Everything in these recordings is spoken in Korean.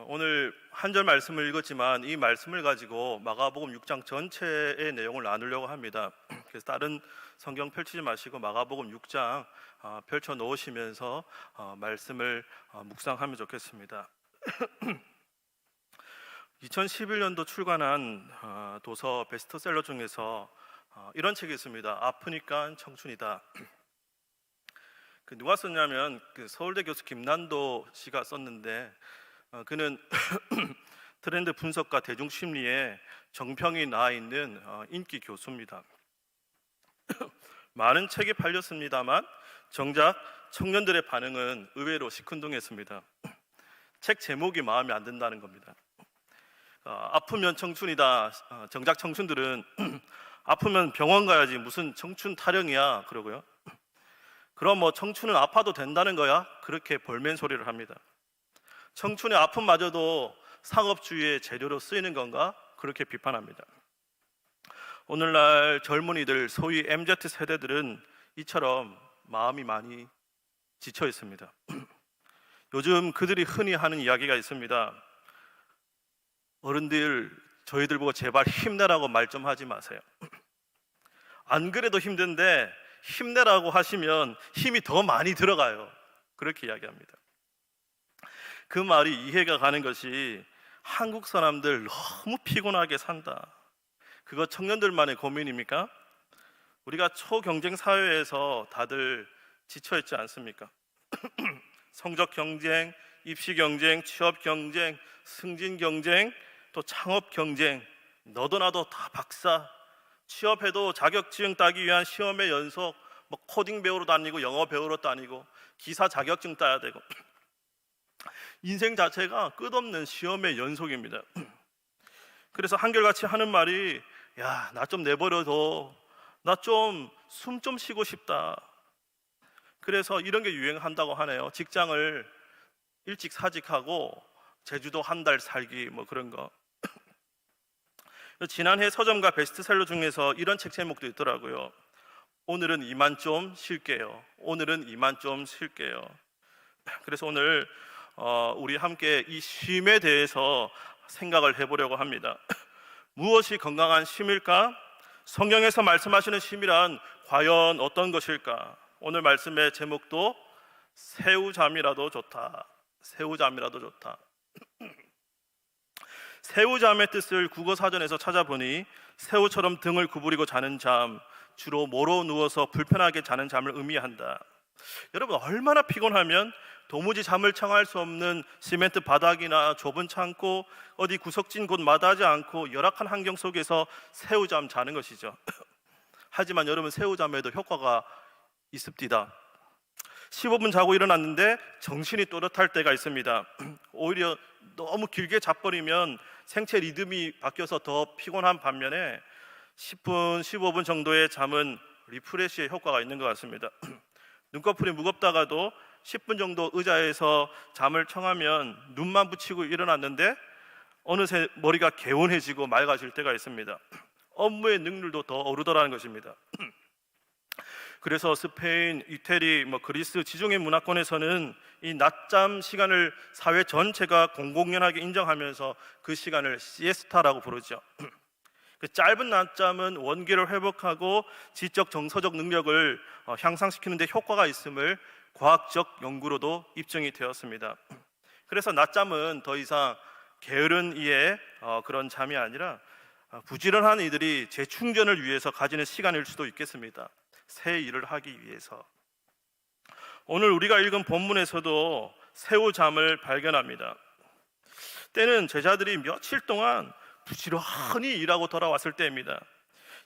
오늘 한 절 말씀을 읽었지만 이 말씀을 가지고 마가복음 6장 전체의 내용을 나누려고 합니다. 그래서 다른 성경 펼치지 마시고 마가복음 6장 펼쳐 놓으시면서 말씀을 묵상하면 좋겠습니다. 2011년도 출간한 도서 베스트셀러 중에서 이런 책이 있습니다. 아프니까 청춘이다. 누가 썼냐면 서울대 교수 김난도 씨가 썼는데 그는 트렌드 분석과 대중심리에 정평이 나와 있는 인기 교수입니다. 많은 책이 팔렸습니다만 정작 청년들의 반응은 의외로 시큰둥했습니다. 책 제목이 마음에 안 든다는 겁니다. 아프면 청춘이다. 정작 청춘들은 아프면 병원 가야지 무슨 청춘 타령이야 그러고요. 그럼 뭐 청춘은 아파도 된다는 거야? 그렇게 볼멘 소리를 합니다. 청춘의 아픔마저도 상업주의의 재료로 쓰이는 건가? 그렇게 비판합니다. 오늘날 젊은이들, 소위 MZ 세대들은 이처럼 마음이 많이 지쳐 있습니다. 요즘 그들이 흔히 하는 이야기가 있습니다. 어른들, 저희들 보고 제발 힘내라고 말 좀 하지 마세요. 안 그래도 힘든데 힘내라고 하시면 힘이 더 많이 들어가요. 그렇게 이야기합니다. 그 말이 이해가 가는 것이 한국 사람들 너무 피곤하게 산다. 그거 청년들만의 고민입니까? 우리가 초경쟁 사회에서 다들 지쳐있지 않습니까? 성적 경쟁, 입시 경쟁, 취업 경쟁, 승진 경쟁, 또 창업 경쟁, 너도 나도 다 박사. 취업해도 자격증 따기 위한 시험의 연속, 코딩 배우러 다니고 영어 배우러 다니고 기사 자격증 따야 되고 인생 자체가 끝없는 시험의 연속입니다. 그래서 한결같이 하는 말이 야, 나 좀 내버려둬. 나 좀 숨 좀 쉬고 싶다. 그래서 이런 게 유행한다고 하네요. 직장을 일찍 사직하고 제주도 한 달 살기 그런 거. 지난해 서점가 베스트셀러 중에서 이런 책 제목도 있더라고요. 오늘은 이만 좀 쉴게요. 오늘은 이만 좀 쉴게요. 그래서 오늘 우리 함께 이 쉼에 대해서 생각을 해보려고 합니다. 무엇이 건강한 쉼일까? 성경에서 말씀하시는 쉼이란 과연 어떤 것일까? 오늘 말씀의 제목도 새우잠이라도 좋다. 새우잠이라도 좋다. 새우잠의 뜻을 국어사전에서 찾아보니 새우처럼 등을 구부리고 자는 잠, 주로 모로 누워서 불편하게 자는 잠을 의미한다. 여러분, 얼마나 피곤하면 도무지 잠을 청할 수 없는 시멘트 바닥이나 좁은 창고, 어디 구석진 곳 마다하지 않고 열악한 환경 속에서 새우잠 자는 것이죠. 하지만 여러분, 새우잠에도 효과가 있습니다. 15분 자고 일어났는데 정신이 또렷할 때가 있습니다. 오히려 너무 길게 자버리면 생체 리듬이 바뀌어서 더 피곤한 반면에 10분, 15분 정도의 잠은 리프레시의 효과가 있는 것 같습니다. 눈꺼풀이 무겁다가도 10분 정도 의자에서 잠을 청하면 눈만 붙이고 일어났는데 어느새 머리가 개운해지고 맑아질 때가 있습니다. 업무의 능률도 더 오르더라는 것입니다. 그래서 스페인, 이태리, 그리스 지중해 문화권에서는 이 낮잠 시간을 사회 전체가 공공연하게 인정하면서 그 시간을 시에스타라고 부르죠. 그 짧은 낮잠은 원기를 회복하고 지적 정서적 능력을 향상시키는 데 효과가 있음을 과학적 연구로도 입증이 되었습니다. 그래서 낮잠은 더 이상 게으른 이의 그런 잠이 아니라 부지런한 이들이 재충전을 위해서 가지는 시간일 수도 있겠습니다. 새 일을 하기 위해서. 오늘 우리가 읽은 본문에서도 새우잠을 발견합니다. 때는 제자들이 며칠 동안 부지런히 일하고 돌아왔을 때입니다.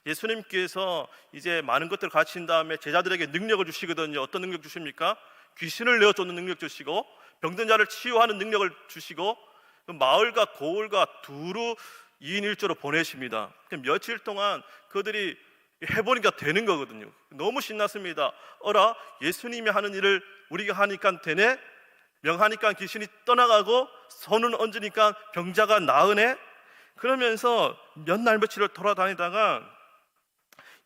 예수님께서 이제 많은 것들을 가르친 다음에 제자들에게 능력을 주시거든요. 어떤 능력 주십니까? 귀신을 내어쫓는 능력 주시고 병든 자를 치유하는 능력을 주시고 마을과 고을과 두루 2인 1조로 보내십니다. 며칠 동안 그들이 해보니까 되는 거거든요. 너무 신났습니다. 어라, 예수님이 하는 일을 우리가 하니까 되네? 명하니까 귀신이 떠나가고 손은 얹으니까 병자가 나으네? 그러면서 몇 날 며칠을 돌아다니다가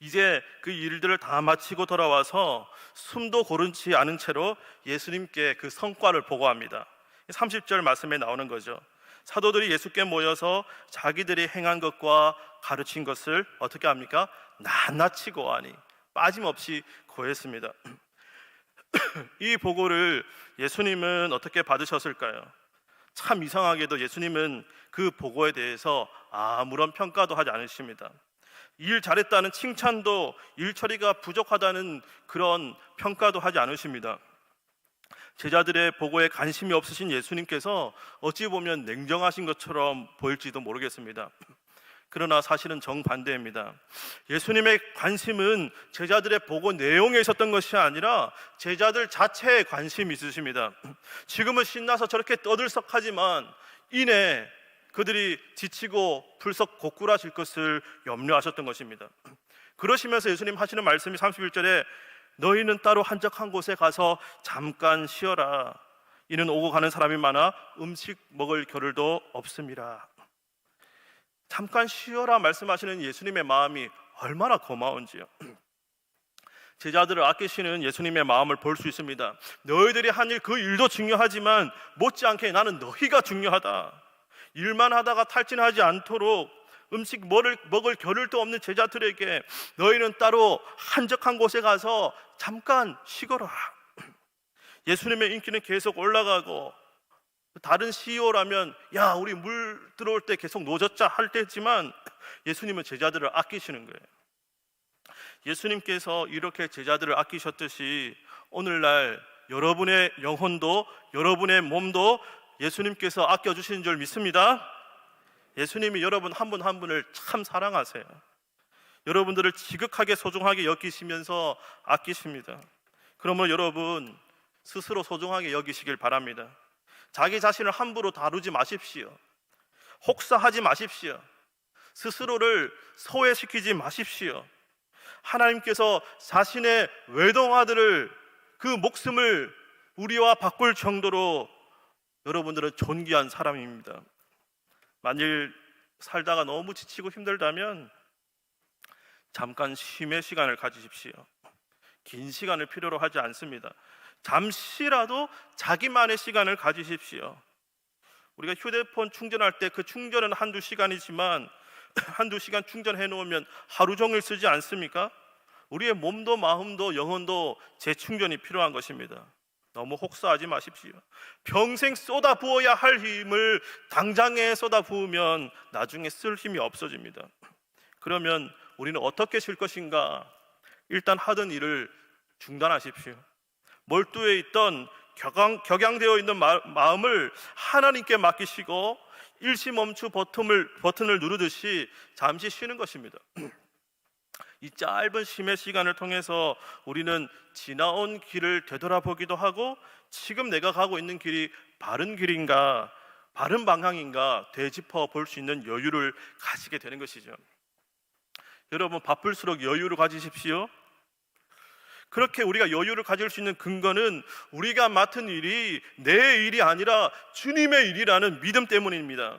이제 그 일들을 다 마치고 돌아와서 숨도 고른치 않은 채로 예수님께 그 성과를 보고합니다. 30절 말씀에 나오는 거죠. 사도들이 예수께 모여서 자기들이 행한 것과 가르친 것을 어떻게 합니까? 낱낱이 고하니 빠짐없이 고했습니다. 이 보고를 예수님은 어떻게 받으셨을까요? 참 이상하게도 예수님은 그 보고에 대해서 아무런 평가도 하지 않으십니다. 일 잘했다는 칭찬도, 일 처리가 부족하다는 그런 평가도 하지 않으십니다. 제자들의 보고에 관심이 없으신 예수님께서 어찌 보면 냉정하신 것처럼 보일지도 모르겠습니다. 그러나 사실은 정반대입니다. 예수님의 관심은 제자들의 보고 내용에 있었던 것이 아니라 제자들 자체에 관심이 있으십니다. 지금은 신나서 저렇게 떠들썩하지만 이내 그들이 지치고 불석 고꾸라질 것을 염려하셨던 것입니다. 그러시면서 예수님 하시는 말씀이 31절에 너희는 따로 한적한 곳에 가서 잠깐 쉬어라. 이는 오고 가는 사람이 많아 음식 먹을 겨를도 없음이라. 잠깐 쉬어라 말씀하시는 예수님의 마음이 얼마나 고마운지요. 제자들을 아끼시는 예수님의 마음을 볼 수 있습니다. 너희들이 한 일 그 일도 중요하지만 못지않게 나는 너희가 중요하다. 일만 하다가 탈진하지 않도록 음식 먹을 겨를도 없는 제자들에게 너희는 따로 한적한 곳에 가서 잠깐 쉬거라. 예수님의 인기는 계속 올라가고 다른 CEO라면 야 우리 물 들어올 때 계속 노젓자 할 때지만 예수님은 제자들을 아끼시는 거예요. 예수님께서 이렇게 제자들을 아끼셨듯이 오늘날 여러분의 영혼도 여러분의 몸도 예수님께서 아껴주시는 줄 믿습니다. 예수님이 여러분 한 분 한 분을 참 사랑하세요. 여러분들을 지극하게 소중하게 여기시면서 아끼십니다. 그러면 여러분 스스로 소중하게 여기시길 바랍니다. 자기 자신을 함부로 다루지 마십시오. 혹사하지 마십시오. 스스로를 소외시키지 마십시오. 하나님께서 자신의 외동아들을 그 목숨을 우리와 바꿀 정도로 여러분들은 존귀한 사람입니다. 만일 살다가 너무 지치고 힘들다면 잠깐 쉼의 시간을 가지십시오. 긴 시간을 필요로 하지 않습니다. 잠시라도 자기만의 시간을 가지십시오. 우리가 휴대폰 충전할 때 그 충전은 한두 시간이지만 한두 시간 충전해 놓으면 하루 종일 쓰지 않습니까? 우리의 몸도 마음도 영혼도 재충전이 필요한 것입니다. 너무 혹사하지 마십시오. 평생 쏟아 부어야 할 힘을 당장에 쏟아 부으면 나중에 쓸 힘이 없어집니다. 그러면 우리는 어떻게 쉴 것인가? 일단 하던 일을 중단하십시오. 몰두해 있던 격양되어 있는 마음을 하나님께 맡기시고 일시멈추 버튼을 누르듯이 잠시 쉬는 것입니다. 이 짧은 쉼의 시간을 통해서 우리는 지나온 길을 되돌아보기도 하고 지금 내가 가고 있는 길이 바른 길인가, 바른 방향인가 되짚어 볼 수 있는 여유를 가지게 되는 것이죠. 여러분 바쁠수록 여유를 가지십시오. 그렇게 우리가 여유를 가질 수 있는 근거는 우리가 맡은 일이 내 일이 아니라 주님의 일이라는 믿음 때문입니다.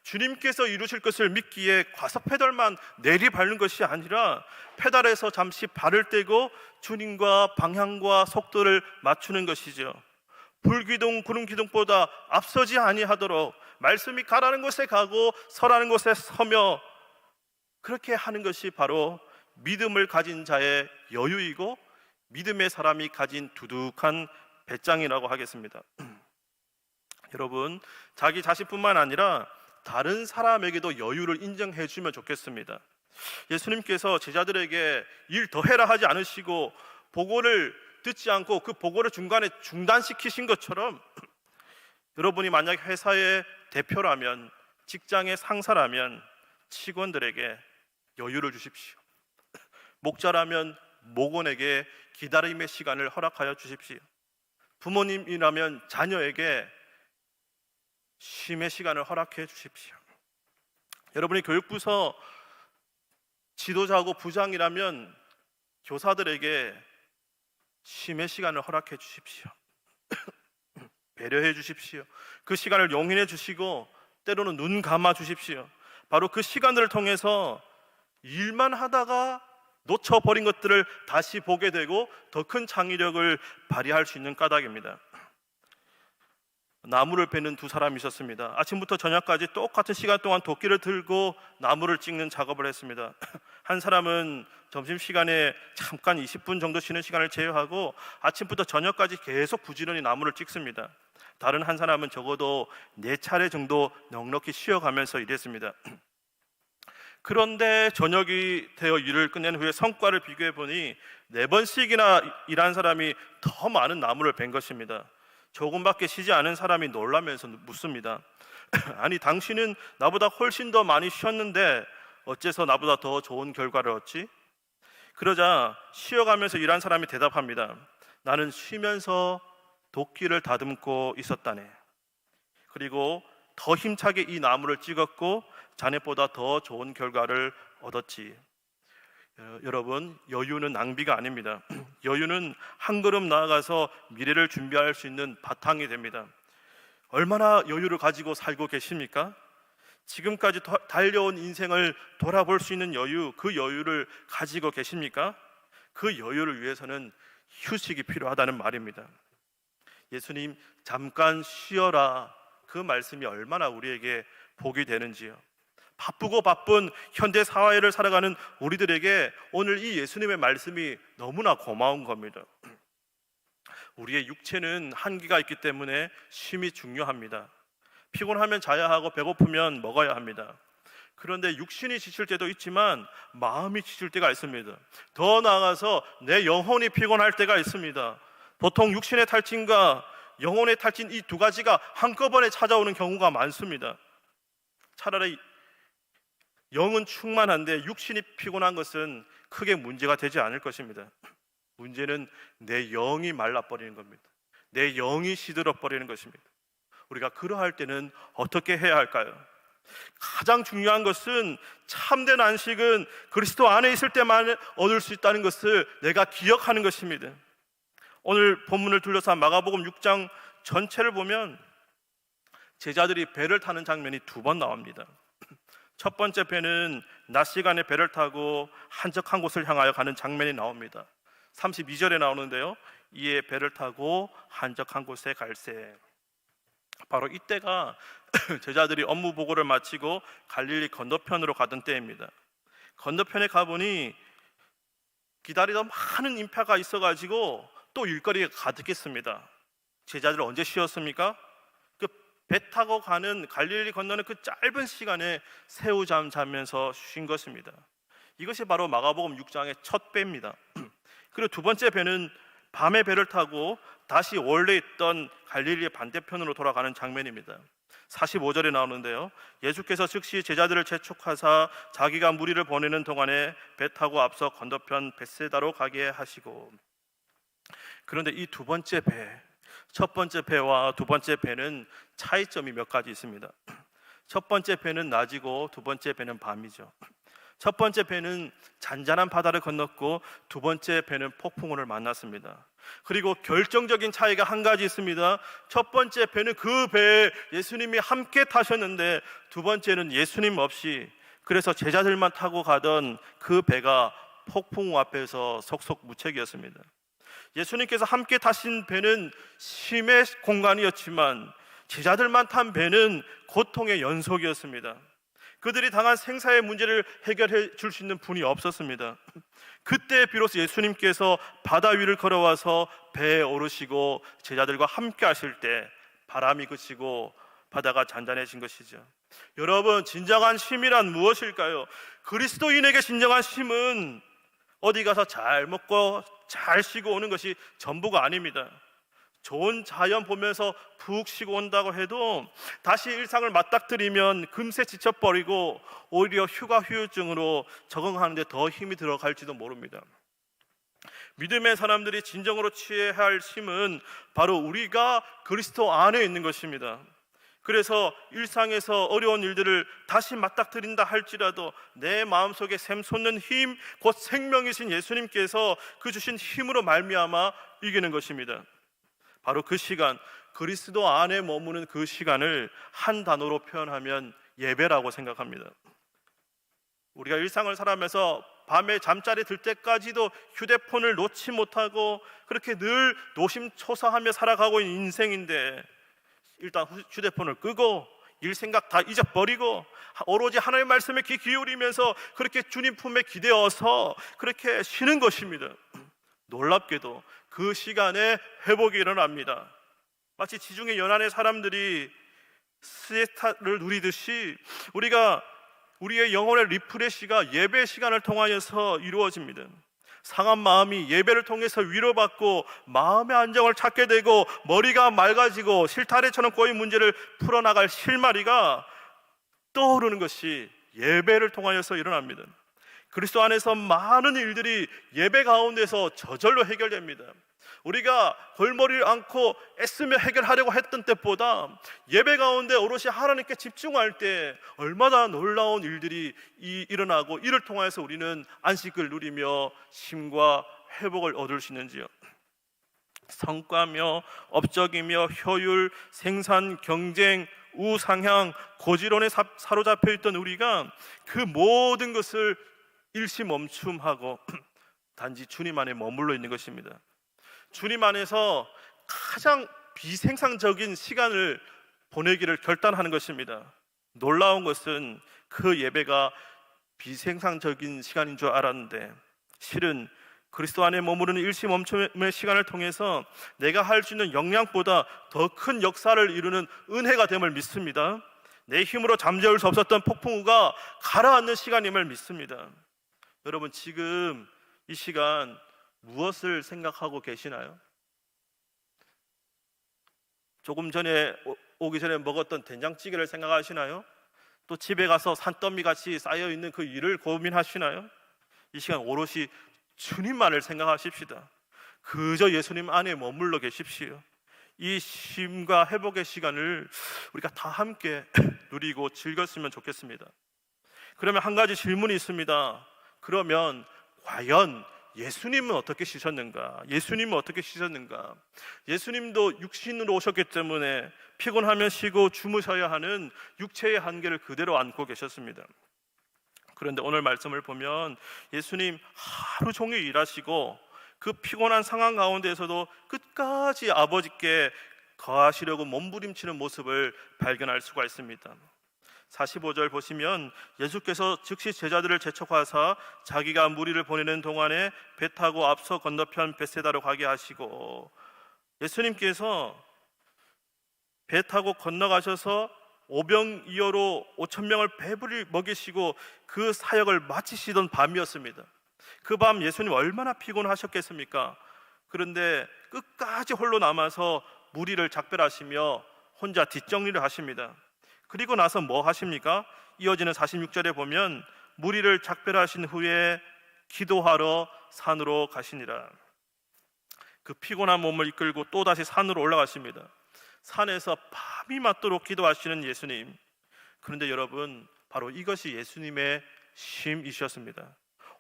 주님께서 이루실 것을 믿기에 과속 페달만 내리밟는 것이 아니라 페달에서 잠시 발을 떼고 주님과 방향과 속도를 맞추는 것이죠. 불기둥 구름기둥보다 앞서지 아니하도록 말씀이 가라는 곳에 가고 서라는 곳에 서며 그렇게 하는 것이 바로 믿음을 가진 자의 여유이고 믿음의 사람이 가진 두둑한 배짱이라고 하겠습니다. 여러분 자기 자신뿐만 아니라 다른 사람에게도 여유를 인정해 주면 좋겠습니다. 예수님께서 제자들에게 일 더 해라 하지 않으시고 보고를 듣지 않고 그 보고를 중간에 중단시키신 것처럼 여러분이 만약 회사의 대표라면 직장의 상사라면 직원들에게 여유를 주십시오. 목자라면 목원에게 기다림의 시간을 허락하여 주십시오. 부모님이라면 자녀에게 쉼의 시간을 허락해 주십시오. 여러분이 교육부서 지도자고 부장이라면 교사들에게 쉼의 시간을 허락해 주십시오. 배려해 주십시오. 그 시간을 용인해 주시고 때로는 눈 감아 주십시오. 바로 그 시간들을 통해서 일만 하다가 놓쳐버린 것들을 다시 보게 되고 더 큰 창의력을 발휘할 수 있는 까닭입니다. 나무를 베는 두 사람이 있었습니다. 아침부터 저녁까지 똑같은 시간 동안 도끼를 들고 나무를 찍는 작업을 했습니다. 한 사람은 점심시간에 잠깐 20분 정도 쉬는 시간을 제외하고 아침부터 저녁까지 계속 부지런히 나무를 찍습니다. 다른 한 사람은 적어도 4차례 정도 넉넉히 쉬어가면서 일했습니다. 그런데 저녁이 되어 일을 끝낸 후에 성과를 비교해 보니 4번씩이나 일한 사람이 더 많은 나무를 벤 것입니다. 조금밖에 쉬지 않은 사람이 놀라면서 묻습니다. 아니, 당신은 나보다 훨씬 더 많이 쉬었는데 어째서 나보다 더 좋은 결과를 얻지? 그러자 쉬어가면서 일한 사람이 대답합니다. 나는 쉬면서 도끼를 다듬고 있었다네. 그리고 더 힘차게 이 나무를 찍었고 자네보다 더 좋은 결과를 얻었지. 여러분, 여유는 낭비가 아닙니다. 여유는 한 걸음 나아가서 미래를 준비할 수 있는 바탕이 됩니다. 얼마나 여유를 가지고 살고 계십니까? 지금까지 달려온 인생을 돌아볼 수 있는 여유, 그 여유를 가지고 계십니까? 그 여유를 위해서는 휴식이 필요하다는 말입니다. 예수님 잠깐 쉬어라, 그 말씀이 얼마나 우리에게 복이 되는지요. 바쁘고 바쁜 현대 사회를 살아가는 우리들에게 오늘 이 예수님의 말씀이 너무나 고마운 겁니다. 우리의 육체는 한계가 있기 때문에 쉼이 중요합니다. 피곤하면 자야 하고 배고프면 먹어야 합니다. 그런데 육신이 지칠 때도 있지만 마음이 지칠 때가 있습니다. 더 나아가서 내 영혼이 피곤할 때가 있습니다. 보통 육신의 탈진과 영혼의 탈진, 이 두 가지가 한꺼번에 찾아오는 경우가 많습니다. 차라리 영은 충만한데 육신이 피곤한 것은 크게 문제가 되지 않을 것입니다. 문제는 내 영이 말라버리는 겁니다. 내 영이 시들어버리는 것입니다. 우리가 그러할 때는 어떻게 해야 할까요? 가장 중요한 것은 참된 안식은 그리스도 안에 있을 때만 얻을 수 있다는 것을 내가 기억하는 것입니다. 오늘 본문을 둘러싼 마가복음 6장 전체를 보면 제자들이 배를 타는 장면이 2번 나옵니다. 첫 번째 배는 낮 시간에 배를 타고 한적한 곳을 향하여 가는 장면이 나옵니다. 32절에 나오는데요, 이에 배를 타고 한적한 곳에 갈새. 바로 이때가 제자들이 업무 보고를 마치고 갈릴리 건너편으로 가던 때입니다. 건너편에 가보니 기다리던 많은 인파가 있어가지고 또 일거리가 가득했습니다. 제자들 언제 쉬었습니까? 그 배 타고 가는 갈릴리 건너는 그 짧은 시간에 새우잠 자면서 쉰 것입니다. 이것이 바로 마가복음 6장의 첫 배입니다. 그리고 두 번째 배는 밤에 배를 타고 다시 원래 있던 갈릴리의 반대편으로 돌아가는 장면입니다. 45절에 나오는데요, 예수께서 즉시 제자들을 재촉하사 자기가 무리를 보내는 동안에 배 타고 앞서 건너편 벳세다로 가게 하시고. 그런데 이 두 번째 배, 첫 번째 배와 두 번째 배는 차이점이 몇 가지 있습니다. 첫 번째 배는 낮이고 두 번째 배는 밤이죠. 첫 번째 배는 잔잔한 바다를 건넜고 두 번째 배는 폭풍우를 만났습니다. 그리고 결정적인 차이가 한 가지 있습니다. 첫 번째 배는 그 배에 예수님이 함께 타셨는데 두 번째는 예수님 없이, 그래서 제자들만 타고 가던 그 배가 폭풍우 앞에서 속속무책이었습니다. 예수님께서 함께 타신 배는 쉼의 공간이었지만 제자들만 탄 배는 고통의 연속이었습니다. 그들이 당한 생사의 문제를 해결해 줄 수 있는 분이 없었습니다. 그때 비로소 예수님께서 바다 위를 걸어와서 배에 오르시고 제자들과 함께 하실 때 바람이 그치고 바다가 잔잔해진 것이죠. 여러분, 진정한 쉼이란 무엇일까요? 그리스도인에게 진정한 쉼은 어디 가서 잘 먹고 잘 쉬고 오는 것이 전부가 아닙니다. 좋은 자연 보면서 푹 쉬고 온다고 해도 다시 일상을 맞닥뜨리면 금세 지쳐버리고 오히려 휴가 후유증으로 적응하는데 더 힘이 들어갈지도 모릅니다. 믿음의 사람들이 진정으로 취해야 할 쉼은 바로 우리가 그리스도 안에 있는 것입니다. 그래서 일상에서 어려운 일들을 다시 맞닥뜨린다 할지라도 내 마음속에 샘솟는 힘, 곧 생명이신 예수님께서 그 주신 힘으로 말미암아 이기는 것입니다. 바로 그 시간, 그리스도 안에 머무는 그 시간을 한 단어로 표현하면 예배라고 생각합니다. 우리가 일상을 살아가면서 밤에 잠자리 들 때까지도 휴대폰을 놓지 못하고 그렇게 늘 노심초사하며 살아가고 있는 인생인데, 일단 휴대폰을 끄고 일 생각 다 잊어버리고 오로지 하나님의 말씀에 귀 기울이면서 그렇게 주님 품에 기대어서 그렇게 쉬는 것입니다. 놀랍게도 그 시간에 회복이 일어납니다. 마치 지중해 연안의 사람들이 시에스타를 누리듯이 우리의 영혼의 리프레시가 예배 시간을 통하여서 이루어집니다. 상한 마음이 예배를 통해서 위로받고 마음의 안정을 찾게 되고 머리가 맑아지고 실타래처럼 꼬인 문제를 풀어나갈 실마리가 떠오르는 것이 예배를 통하여서 일어납니다. 그리스도 안에서 많은 일들이 예배 가운데서 저절로 해결됩니다. 우리가 골머리를 앓고 애쓰며 해결하려고 했던 때보다 예배 가운데 오롯이 하나님께 집중할 때 얼마나 놀라운 일들이 일어나고 이를 통해서 우리는 안식을 누리며 쉼과 회복을 얻을 수 있는지요. 성과며 업적이며 효율, 생산, 경쟁, 우상향, 고지론에 사로잡혀 있던 우리가 그 모든 것을 일시 멈춤하고 단지 주님 안에 머물러 있는 것입니다. 주님 안에서 가장 비생산적인 시간을 보내기를 결단하는 것입니다. 놀라운 것은 그 예배가 비생산적인 시간인 줄 알았는데 실은 그리스도 안에 머무르는 일시 멈춤의 시간을 통해서 내가 할 수 있는 역량보다 더 큰 역사를 이루는 은혜가 됨을 믿습니다. 내 힘으로 잠재울 수 없었던 폭풍우가 가라앉는 시간임을 믿습니다. 여러분, 지금 이 시간 무엇을 생각하고 계시나요? 조금 전에 오기 전에 먹었던 된장찌개를 생각하시나요? 또 집에 가서 산더미 같이 쌓여있는 그 일을 고민하시나요? 이 시간 오롯이 주님만을 생각하십시다. 그저 예수님 안에 머물러 계십시오. 이 쉼과 회복의 시간을 우리가 다 함께 누리고 즐겼으면 좋겠습니다. 그러면 한 가지 질문이 있습니다. 그러면 과연 예수님은 어떻게 쉬셨는가? 예수님은 어떻게 쉬셨는가? 예수님도 육신으로 오셨기 때문에 피곤하면 쉬고 주무셔야 하는 육체의 한계를 그대로 안고 계셨습니다. 그런데 오늘 말씀을 보면 예수님 하루 종일 일하시고 그 피곤한 상황 가운데에서도 끝까지 아버지께 거하시려고 몸부림치는 모습을 발견할 수가 있습니다. 45절 보시면 예수께서 즉시 제자들을 재촉하사 자기가 무리를 보내는 동안에 배 타고 앞서 건너편 벳세다로 가게 하시고, 예수님께서 배 타고 건너가셔서 오병이어로 5,000명을 배불리 먹이시고 그 사역을 마치시던 밤이었습니다. 그 밤 예수님 얼마나 피곤하셨겠습니까? 그런데 끝까지 홀로 남아서 무리를 작별하시며 혼자 뒷정리를 하십니다. 그리고 나서 뭐 하십니까? 이어지는 46절에 보면 무리를 작별하신 후에 기도하러 산으로 가시니라. 그 피곤한 몸을 이끌고 또다시 산으로 올라가십니다. 산에서 밤이 맞도록 기도하시는 예수님. 그런데 여러분, 바로 이것이 예수님의 쉼이셨습니다.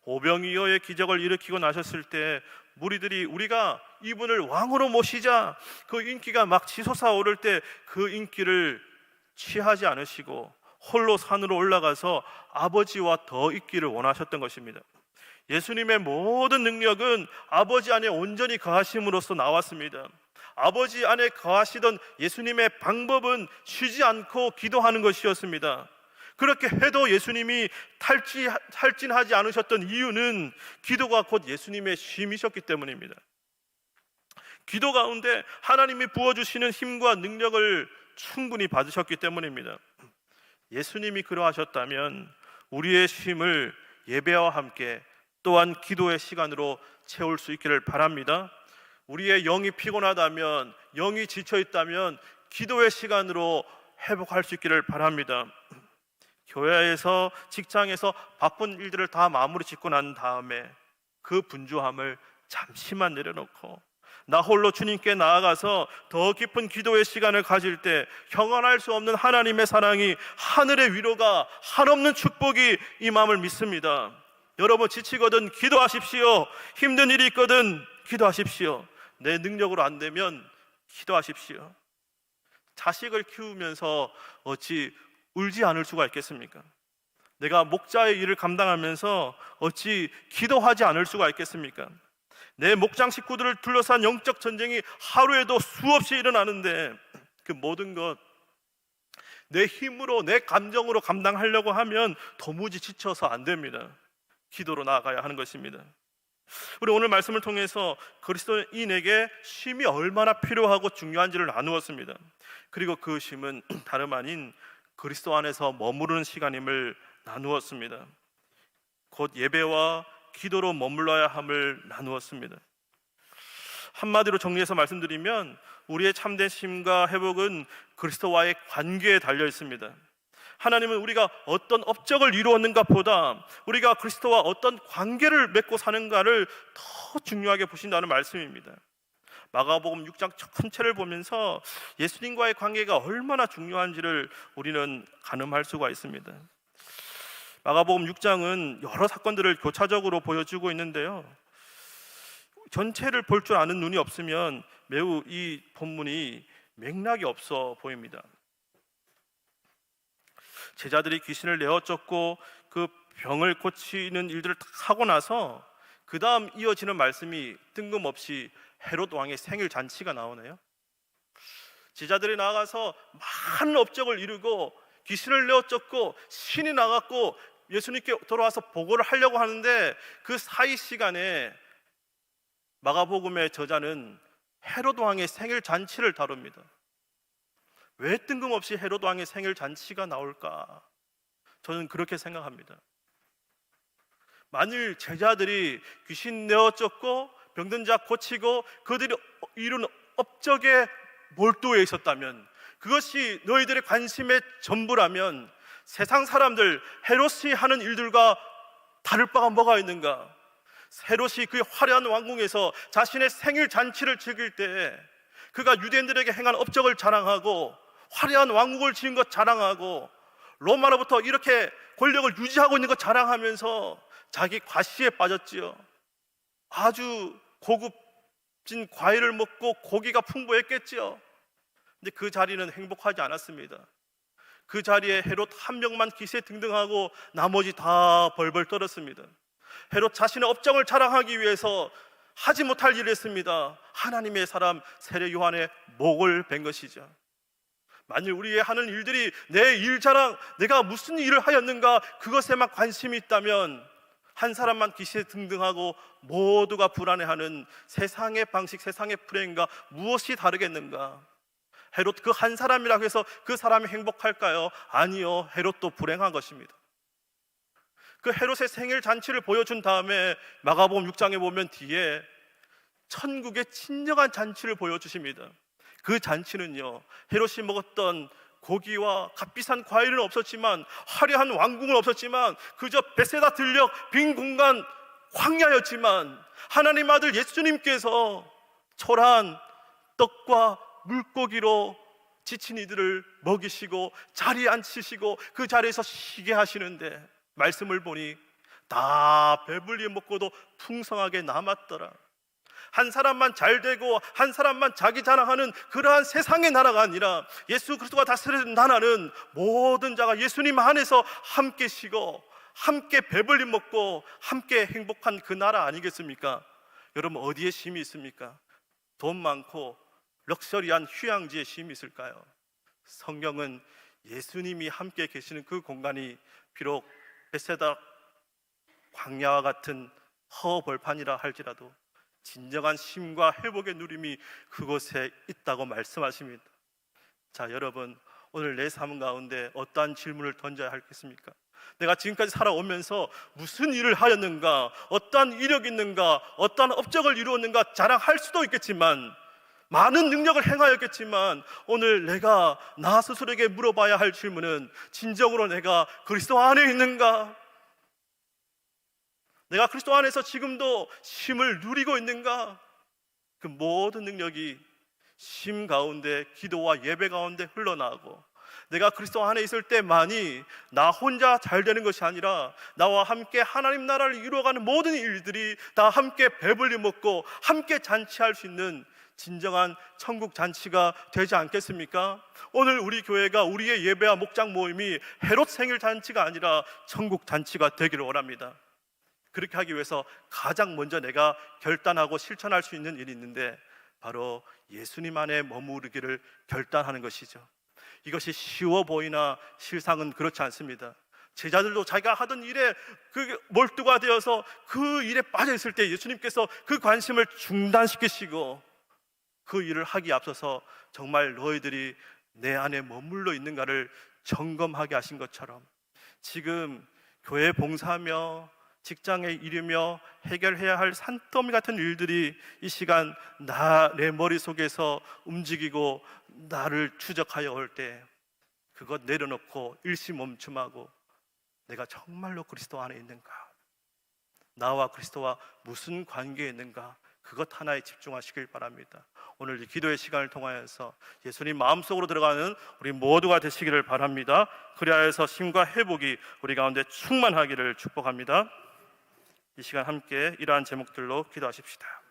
오병이어의 기적을 일으키고 나셨을 때 무리들이 우리가 이분을 왕으로 모시자, 그 인기가 막 치솟아 오를 때 그 인기를 취하지 않으시고 홀로 산으로 올라가서 아버지와 더 있기를 원하셨던 것입니다. 예수님의 모든 능력은 아버지 안에 온전히 거하심으로써 나왔습니다. 아버지 안에 거하시던 예수님의 방법은 쉬지 않고 기도하는 것이었습니다. 그렇게 해도 예수님이 탈진하지 않으셨던 이유는 기도가 곧 예수님의 쉼이셨기 때문입니다. 기도 가운데 하나님이 부어주시는 힘과 능력을 충분히 받으셨기 때문입니다. 예수님이 그러하셨다면 우리의 쉼을 예배와 함께 또한 기도의 시간으로 채울 수 있기를 바랍니다. 우리의 영이 피곤하다면, 영이 지쳐있다면 기도의 시간으로 회복할 수 있기를 바랍니다. 교회에서, 직장에서 바쁜 일들을 다 마무리 짓고 난 다음에 그 분주함을 잠시만 내려놓고 나 홀로 주님께 나아가서 더 깊은 기도의 시간을 가질 때 형언할 수 없는 하나님의 사랑이, 하늘의 위로가, 한없는 축복이 임함을 믿습니다. 여러분, 지치거든 기도하십시오. 힘든 일이 있거든 기도하십시오. 내 능력으로 안 되면 기도하십시오. 자식을 키우면서 어찌 울지 않을 수가 있겠습니까? 내가 목자의 일을 감당하면서 어찌 기도하지 않을 수가 있겠습니까? 내 목장 식구들을 둘러싼 영적 전쟁이 하루에도 수없이 일어나는데 그 모든 것 내 힘으로 내 감정으로 감당하려고 하면 도무지 지쳐서 안 됩니다. 기도로 나아가야 하는 것입니다. 우리 오늘 말씀을 통해서 그리스도인에게 쉼이 얼마나 필요하고 중요한지를 나누었습니다. 그리고 그 쉼은 다름 아닌 그리스도 안에서 머무르는 시간임을 나누었습니다. 곧 예배와 기도로 머물러야 함을 나누었습니다. 한마디로 정리해서 말씀드리면 우리의 참된 쉼과 회복은 그리스도와의 관계에 달려 있습니다. 하나님은 우리가 어떤 업적을 이루었는가 보다 우리가 그리스도와 어떤 관계를 맺고 사는가를 더 중요하게 보신다는 말씀입니다. 마가복음 6장 전체를 보면서 예수님과의 관계가 얼마나 중요한지를 우리는 가늠할 수가 있습니다. 마가복음 6장은 여러 사건들을 교차적으로 보여주고 있는데요, 전체를 볼 줄 아는 눈이 없으면 매우 이 본문이 맥락이 없어 보입니다. 제자들이 귀신을 내어 쫓고 그 병을 고치는 일들을 다 하고 나서 그 다음 이어지는 말씀이 뜬금없이 헤롯 왕의 생일 잔치가 나오네요. 제자들이 나가서 많은 업적을 이루고 귀신을 내어 쫓고 신이 나갔고 예수님께 돌아와서 보고를 하려고 하는데 그 사이 시간에 마가복음의 저자는 헤롯 왕의 생일 잔치를 다룹니다. 왜 뜬금없이 헤롯 왕의 생일 잔치가 나올까? 저는 그렇게 생각합니다. 만일 제자들이 귀신 내어 쫓고 병든 자 고치고 그들이 이룬 업적에 몰두해 있었다면, 그것이 너희들의 관심의 전부라면 세상 사람들 헤롯이 하는 일들과 다를 바가 뭐가 있는가? 헤롯이 그 화려한 왕궁에서 자신의 생일 잔치를 즐길 때 그가 유대인들에게 행한 업적을 자랑하고 화려한 왕국을 지은 것 자랑하고 로마로부터 이렇게 권력을 유지하고 있는 것 자랑하면서 자기 과시에 빠졌지요. 아주 고급진 과일을 먹고 고기가 풍부했겠지요. 근데 그 자리는 행복하지 않았습니다. 그 자리에 헤롯 한 명만 기세등등하고 나머지 다 벌벌 떨었습니다. 헤롯 자신의 업적을 자랑하기 위해서 하지 못할 일을 했습니다. 하나님의 사람 세례 요한의 목을 벤 것이죠. 만일 우리의 하는 일들이 내 일 자랑, 내가 무슨 일을 하였는가 그것에만 관심이 있다면 한 사람만 기세등등하고 모두가 불안해하는 세상의 방식, 세상의 프레임과 무엇이 다르겠는가? 헤롯 그 한 사람이라고 해서 그 사람이 행복할까요? 아니요, 헤롯도 불행한 것입니다. 그 헤롯의 생일 잔치를 보여준 다음에 마가복음 6장에 보면 뒤에 천국의 진정한 잔치를 보여주십니다. 그 잔치는요, 헤롯이 먹었던 고기와 값비싼 과일은 없었지만, 화려한 왕궁은 없었지만, 그저 베세다 들녘 빈 공간 광야였지만 하나님 아들 예수님께서 초라한 떡과 물고기로 지친 이들을 먹이시고 자리에 앉히시고 그 자리에서 쉬게 하시는데, 말씀을 보니 다 배불리 먹고도 풍성하게 남았더라. 한 사람만 잘 되고 한 사람만 자기 자랑하는 그러한 세상의 나라가 아니라 예수 그리스도가 다스리는 나라는 모든 자가 예수님 안에서 함께 쉬고 함께 배불리 먹고 함께 행복한 그 나라 아니겠습니까? 여러분, 어디에 쉼이 있습니까? 돈 많고 럭셔리한 휴양지에 쉼이 있을까요? 성경은 예수님이 함께 계시는 그 공간이 비록 베세다 광야와 같은 허벌판이라 할지라도 진정한 쉼과 회복의 누림이 그곳에 있다고 말씀하십니다. 자, 여러분, 오늘 내 삶 가운데 어떠한 질문을 던져야 하겠습니까? 내가 지금까지 살아오면서 무슨 일을 하였는가, 어떠한 이력이 있는가, 어떠한 업적을 이루었는가 자랑할 수도 있겠지만, 많은 능력을 행하였겠지만, 오늘 내가 나 스스로에게 물어봐야 할 질문은 진정으로 내가 그리스도 안에 있는가? 내가 그리스도 안에서 지금도 쉼을 누리고 있는가? 그 모든 능력이 쉼 가운데, 기도와 예배 가운데 흘러나오고, 내가 그리스도 안에 있을 때만이 나 혼자 잘 되는 것이 아니라 나와 함께 하나님 나라를 이루어가는 모든 일들이 다 함께 배불리 먹고 함께 잔치할 수 있는 진정한 천국 잔치가 되지 않겠습니까? 오늘 우리 교회가, 우리의 예배와 목장 모임이 헤롯 생일 잔치가 아니라 천국 잔치가 되기를 원합니다. 그렇게 하기 위해서 가장 먼저 내가 결단하고 실천할 수 있는 일이 있는데, 바로 예수님 안에 머무르기를 결단하는 것이죠. 이것이 쉬워 보이나 실상은 그렇지 않습니다. 제자들도 자기가 하던 일에 그 몰두가 되어서 그 일에 빠져 있을 때 예수님께서 그 관심을 중단시키시고 그 일을 하기에 앞서서 정말 너희들이 내 안에 머물러 있는가를 점검하게 하신 것처럼 지금 교회 봉사하며 직장에 이르며 해결해야 할 산더미 같은 일들이 이 시간 내 머릿속에서 움직이고 나를 추적하여 올 때 그것 내려놓고 일시멈춤하고 내가 정말로 그리스도 안에 있는가, 나와 그리스도와 무슨 관계에 있는가, 그것 하나에 집중하시길 바랍니다. 오늘 이 기도의 시간을 통하여서 예수님 마음속으로 들어가는 우리 모두가 되시기를 바랍니다. 그리하여서 힘과 회복이 우리 가운데 충만하기를 축복합니다. 이 시간 함께 이러한 제목들로 기도하십시다.